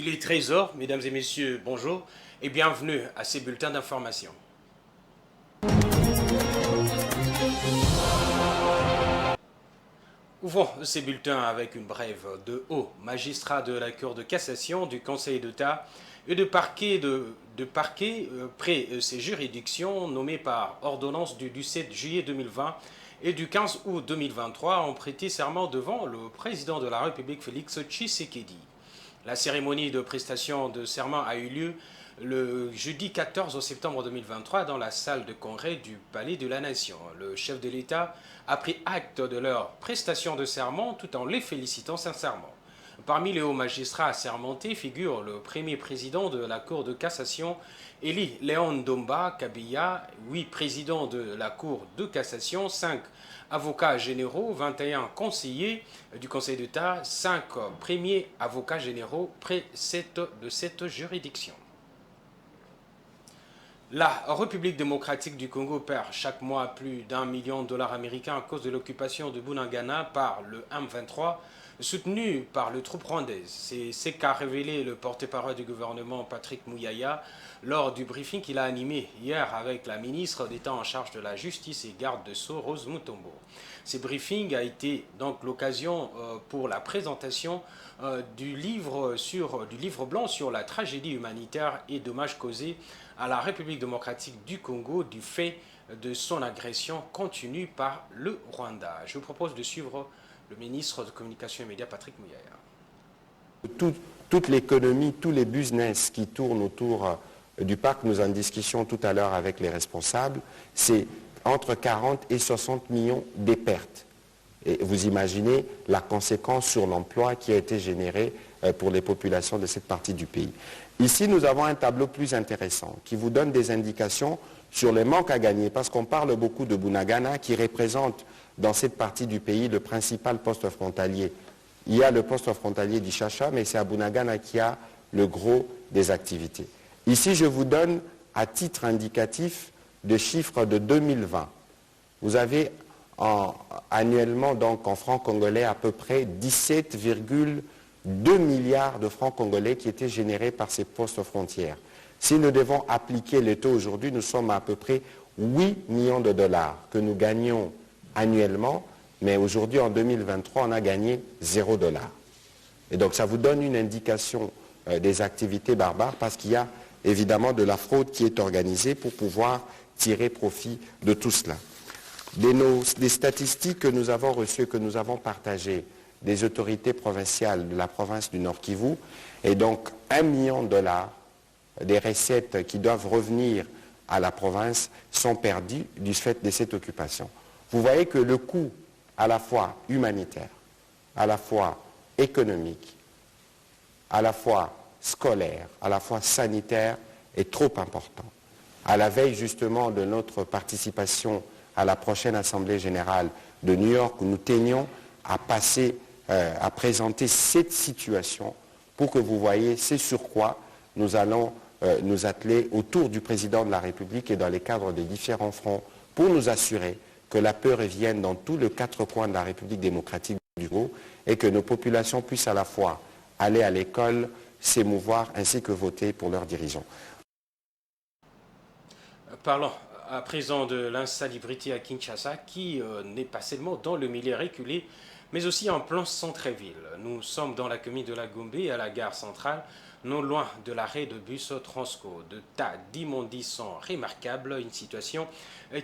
Les trésors, mesdames et messieurs, bonjour et bienvenue à ces bulletins d'information. Ouvrons ces bulletins avec une brève de hauts magistrats de la Cour de cassation, du Conseil d'État et de parquet près ces juridictions nommées par ordonnance du 17 juillet 2020 et du 15 août 2023 ont prêté serment devant le président de la République Félix Tshisekedi. La cérémonie de prestation de serment a eu lieu le jeudi 14 septembre 2023 dans la salle de congrès du Palais de la Nation. Le chef de l'État a pris acte de leur prestation de serment tout en les félicitant sincèrement. Parmi les hauts magistrats assermentés figure le premier président de la Cour de cassation, Eli Léon Domba Kabila, 8 présidents de la Cour de cassation, 5 avocats généraux, 21 conseillers du Conseil d'État, 5 premiers avocats généraux près de cette juridiction. La République démocratique du Congo perd chaque mois plus d'1 million de dollars américains à cause de l'occupation de Bunagana par le M23, soutenu par les troupes rwandaises. C'est ce qu'a révélé le porte-parole du gouvernement Patrick Muyaya lors du briefing qu'il a animé hier avec la ministre d'État en charge de la justice et garde de Sceaux, Rose Mutombo. Ce briefing a été donc l'occasion pour la présentation du livre blanc sur la tragédie humanitaire et dommages causés à la République démocratique du Congo du fait de son agression continue par le Rwanda. Je vous propose de suivre le ministre de Communication et Médias, Patrick Muyaya. Toute l'économie, tous les business qui tournent autour du parc, nous en discussions tout à l'heure avec les responsables, c'est entre 40 et 60 millions de pertes. Et vous imaginez la conséquence sur l'emploi qui a été généré pour les populations de cette partie du pays. Ici, nous avons un tableau plus intéressant qui vous donne des indications sur les manques à gagner, parce qu'on parle beaucoup de Bunagana qui représente dans cette partie du pays le principal poste frontalier. Il y a le poste frontalier d'Ichacha, mais c'est à Bunagana qu'il y a le gros des activités. Ici, je vous donne à titre indicatif des chiffres de 2020. Vous avez annuellement, donc en francs congolais, à peu près 17,2 milliards de francs congolais qui étaient générés par ces postes frontières. Si nous devons appliquer les taux aujourd'hui, nous sommes à peu près 8 millions de dollars que nous gagnons annuellement, mais aujourd'hui, en 2023, on a gagné 0 $. Et donc, ça vous donne une indication des activités barbares parce qu'il y a évidemment de la fraude qui est organisée pour pouvoir tirer profit de tout cela. Des statistiques que nous avons reçues, que nous avons partagées des autorités provinciales de la province du Nord Kivu, et donc 1 million de dollars des recettes qui doivent revenir à la province sont perdues du fait de cette occupation. Vous voyez que le coût à la fois humanitaire, à la fois économique, à la fois scolaire, à la fois sanitaire est trop important. À la veille justement de notre participation à la prochaine Assemblée générale de New York, où nous tenions à présenter cette situation pour que vous voyez c'est sur quoi nous allons nous atteler autour du président de la République et dans les cadres des différents fronts pour nous assurer que la paix revienne dans tous les 4 coins de la République démocratique du Congo et que nos populations puissent à la fois aller à l'école, s'émouvoir ainsi que voter pour leurs dirigeants. Parlons à présent de l'insalubrité à Kinshasa qui n'est pas seulement dans le milieu reculé mais aussi en plein centre-ville. Nous sommes dans la commune de la Gombe à la gare centrale, non loin de l'arrêt de bus Transco. De tas d'immondices sont remarquables, une situation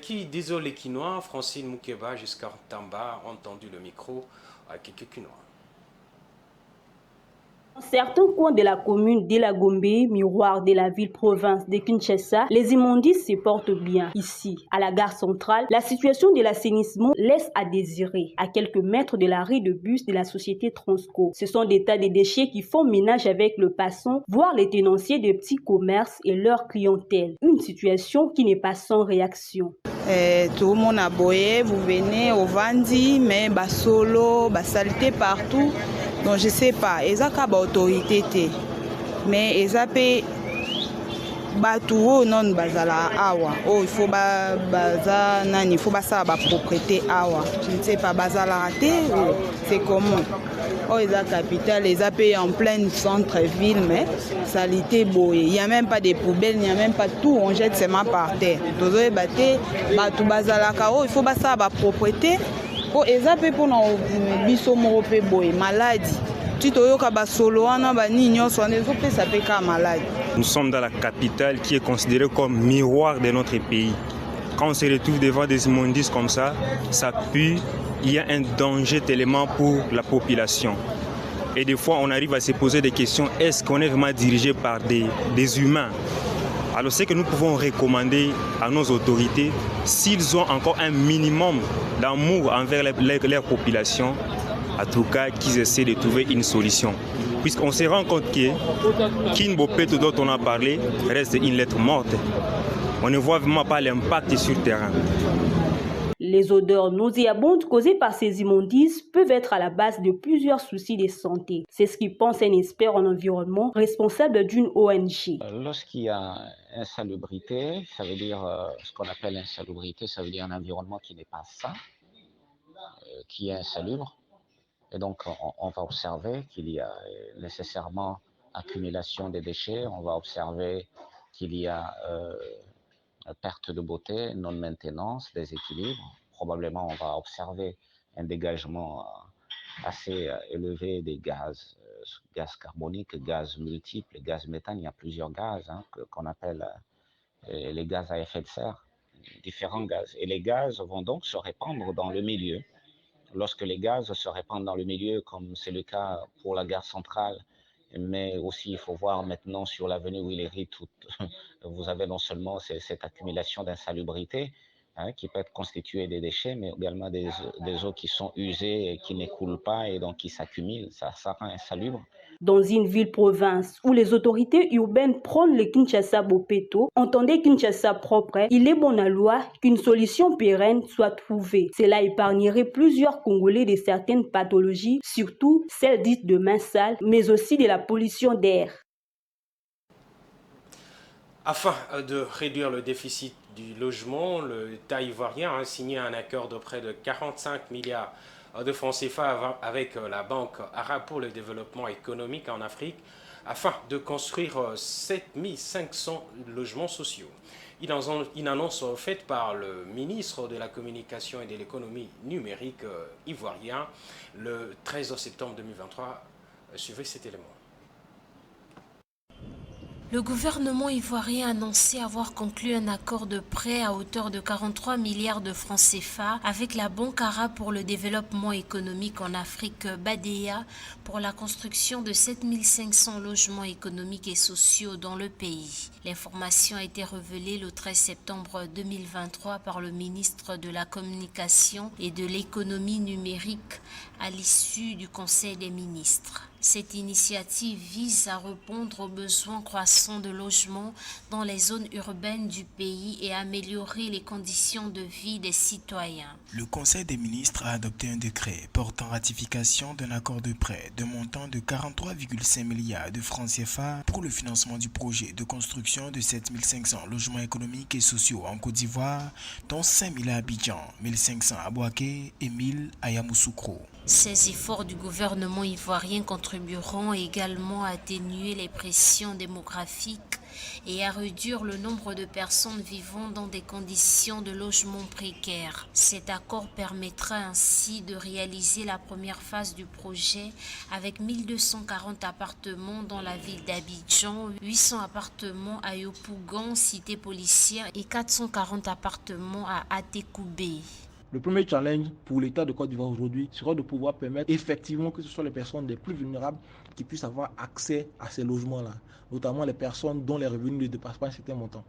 qui désole les Quinois. Francine Moukeba jusqu'à Tamba ont tendu le micro à quelques Quinois. Dans certains coins de la commune de la Gombe, miroir de la ville-province de Kinshasa, les immondices se portent bien. Ici, à la gare centrale, la situation de l'assainissement laisse à désirer. À quelques mètres de l'arrêt de bus de la société Transco, ce sont des tas de déchets qui font ménage avec le passant, voire les tenanciers de petits commerces et leur clientèle. Une situation qui n'est pas sans réaction. Tout le monde a boyé, vous venez au Vandi, mais solo, saleté partout. Donc je ne sais pas, ils ont une autorité, mais ils ont bato oyo non bazala awa oyo il faut baza nani il faut basala bapropriété awa je ne sais pas bazalaka te c'est comment oyo eza capitale eza pe en plein centre-ville mais salité boye il y a même pas de poubelles il n'y a même pas tout on jette seulement par terre tozoyeba te bato bazalaka oyo il faut basala bapropriété po eza pe mpona biso moko mpe boye maladie ti toyoka basolo wana banini nyonso wana ezopesa mpe kaka maladie. Nous sommes dans la capitale qui est considérée comme miroir de notre pays. Quand on se retrouve devant des immondices comme ça pue, il y a un danger tellement pour la population. Et des fois, on arrive à se poser des questions, est-ce qu'on est vraiment dirigé par des humains? Alors ce que nous pouvons recommander à nos autorités, s'ils ont encore un minimum d'amour envers leur population, en tout cas qu'ils essaient de trouver une solution. Puisqu'on se rend compte que Kinbopeto dont on a parlé reste une lettre morte. On ne voit vraiment pas l'impact sur le terrain. Les odeurs nauséabondes causées par ces immondices peuvent être à la base de plusieurs soucis de santé. C'est ce qu'il pense un expert en environnement responsable d'une ONG. Lorsqu'il y a insalubrité, ça veut dire ce qu'on appelle insalubrité, ça veut dire un environnement qui n'est pas sain, qui est insalubre. Et donc on va observer qu'il y a nécessairement accumulation des déchets, on va observer qu'il y a perte de beauté, non-maintenance, déséquilibre. Probablement, on va observer un dégagement assez élevé des gaz, gaz carbonique, gaz multiples, gaz méthane. Il y a plusieurs gaz qu'on appelle les gaz à effet de serre, différents gaz. Et les gaz vont donc se répandre dans le milieu. Lorsque les gaz se répandent dans le milieu, comme c'est le cas pour la gare centrale, mais aussi il faut voir maintenant sur l'avenue Willery, vous avez non seulement cette accumulation d'insalubrité qui peut être constituée des déchets, mais également des eaux qui sont usées et qui ne coulent pas et donc qui s'accumulent, ça rend insalubre. Dans une ville-province où les autorités urbaines prônent le Kinshasa Bopeto, entendez Kinshasa propre, il est bon à loi qu'une solution pérenne soit trouvée. Cela épargnerait plusieurs Congolais de certaines pathologies, surtout celles dites de main sale, mais aussi de la pollution d'air. Afin de réduire le déficit du logement, l'État ivoirien a signé un accord de près de 45 milliards de francs CFA avec la Banque arabe pour le développement économique en Afrique afin de construire 7500 logements sociaux. Une annonce faite par le ministre de la Communication et de l'économie numérique ivoirien le 13 septembre 2023. Suivez cet élément. Le gouvernement ivoirien a annoncé avoir conclu un accord de prêt à hauteur de 43 milliards de francs CFA avec la Banque arabe pour le développement économique en Afrique, BADEA, pour la construction de 7500 logements économiques et sociaux dans le pays. L'information a été révélée le 13 septembre 2023 par le ministre de la Communication et de l'économie numérique à l'issue du Conseil des ministres. Cette initiative vise à répondre aux besoins croissants de logement dans les zones urbaines du pays et à améliorer les conditions de vie des citoyens. Le Conseil des ministres a adopté un décret portant ratification d'un accord de prêt de montant de 43,5 milliards de francs CFA pour le financement du projet de construction de 7500 logements économiques et sociaux en Côte d'Ivoire, dont 5000 à Abidjan, 1500 à Bouaké et 1000 à Yamoussoukro. Ces efforts du gouvernement ivoirien contribueront également à atténuer les pressions démographiques et à réduire le nombre de personnes vivant dans des conditions de logement précaires. Cet accord permettra ainsi de réaliser la première phase du projet avec 1240 appartements dans la ville d'Abidjan, 800 appartements à Yopougon, cité policière, et 440 appartements à Atekoubé. Le premier challenge pour l'État de Côte d'Ivoire aujourd'hui sera de pouvoir permettre effectivement que ce soit les personnes les plus vulnérables qui puissent avoir accès à ces logements-là, notamment les personnes dont les revenus ne dépassent pas un certain montant.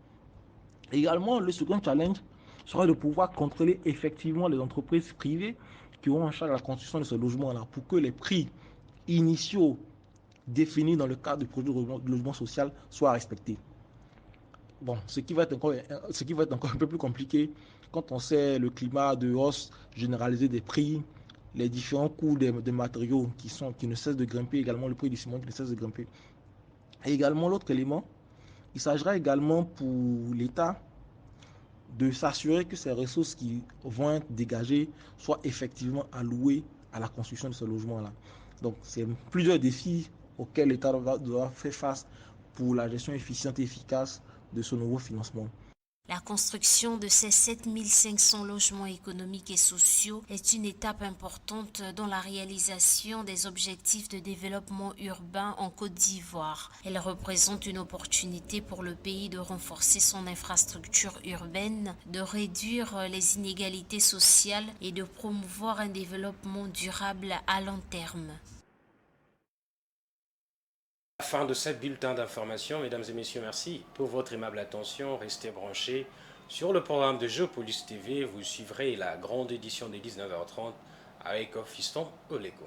Également, le second challenge sera de pouvoir contrôler effectivement les entreprises privées qui auront en charge la construction de ces logements-là pour que les prix initiaux définis dans le cadre du projet de logement social soient respectés. Bon, ce qui va être encore un peu plus compliqué quand on sait le climat de hausse généralisée des prix, les différents coûts des matériaux qui ne cessent de grimper, également le prix du ciment qui ne cesse de grimper. Et également l'autre élément Il s'agira également pour l'État de s'assurer que ces ressources qui vont être dégagées soient effectivement allouées à la construction de ce logement-là. Donc, c'est plusieurs défis auxquels l'État doit faire face pour la gestion efficiente et efficace de ce nouveau financement. La construction de ces 7500 logements économiques et sociaux est une étape importante dans la réalisation des objectifs de développement urbain en Côte d'Ivoire. Elle représente une opportunité pour le pays de renforcer son infrastructure urbaine, de réduire les inégalités sociales et de promouvoir un développement durable à long terme. Fin de ce bulletin d'information, mesdames et messieurs, merci pour votre aimable attention. Restez branchés sur le programme de Géopolis TV. Vous suivrez la grande édition des 19h30 avec Fiston Oleko.